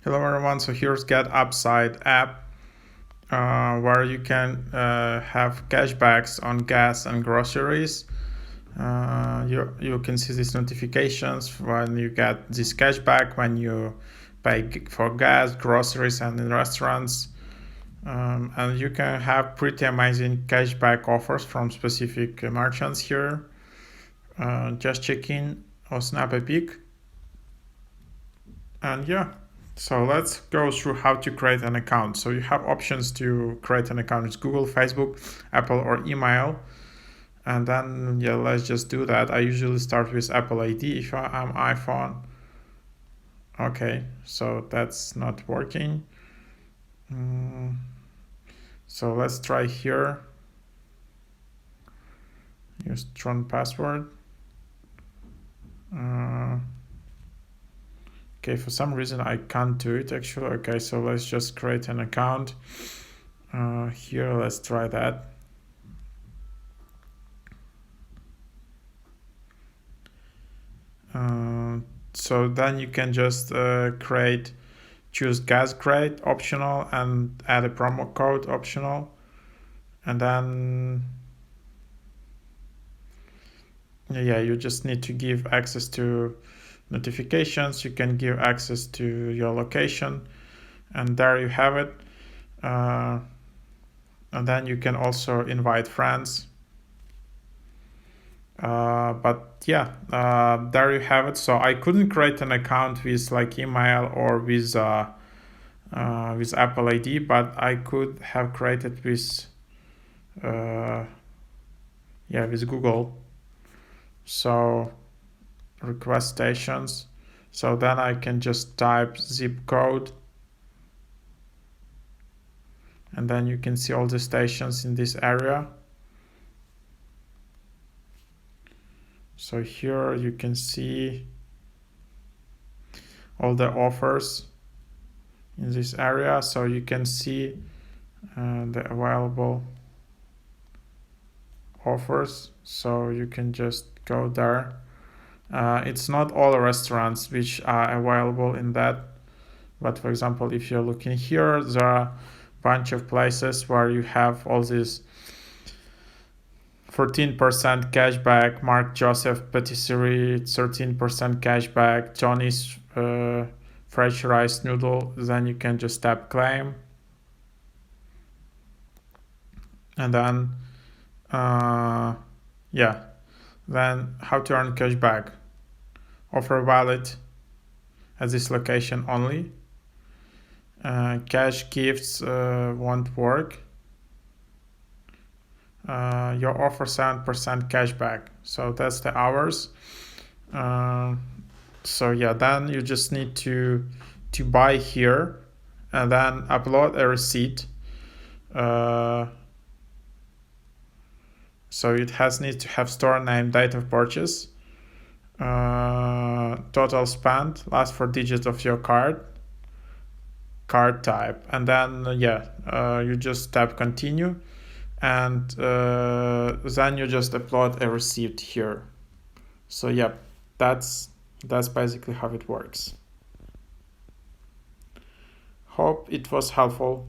Hello everyone, so here's GetUpside app where you can have cashbacks on gas and groceries. You can see these notifications when you get this cashback when you pay for gas, groceries, and in restaurants. And you can have pretty amazing cashback offers from specific merchants here. Just check in or snap a pic. And yeah, so let's go through how to create an account. So you have options to create an account with Google, Facebook, Apple, or email. And then yeah, let's just do that. I usually start with Apple ID if I'm iPhone. Okay, so that's not working. So let's try here. Use strong password. Okay, for some reason I can't do it actually. Okay, so let's just create an account. Here, let's try that. So then you can just choose gas grade optional and add a promo code optional. And then, yeah, you just need to give access to notifications. You can give access to your location, and there you have it. And then you can also invite friends. But yeah, there you have it. So I couldn't create an account with like email or with Apple ID, but I could have created with with Google. So request stations. So then I can just type zip code, and then you can see all the stations in this area. So here you can see all the offers in this area. So you can see the available offers. So you can just go there. It's not all restaurants which are available in that. But for example, if you're looking here, there are a bunch of places where you have all these 14% cashback, Mark Joseph Patisserie, 13% cashback, Johnny's fresh rice noodle. Then you can just tap claim. And then, then how to earn cashback. Offer valid at this location only. Cash gifts won't work. Your offer 7% cashback. So that's the hours. So yeah, then you just need to buy here and then upload a receipt. So it needs to have store name, date of purchase, total spend, last 4 digits of your card type, and then you just tap continue, and then you just upload a receipt here. So yeah, that's basically how it works. Hope it was helpful.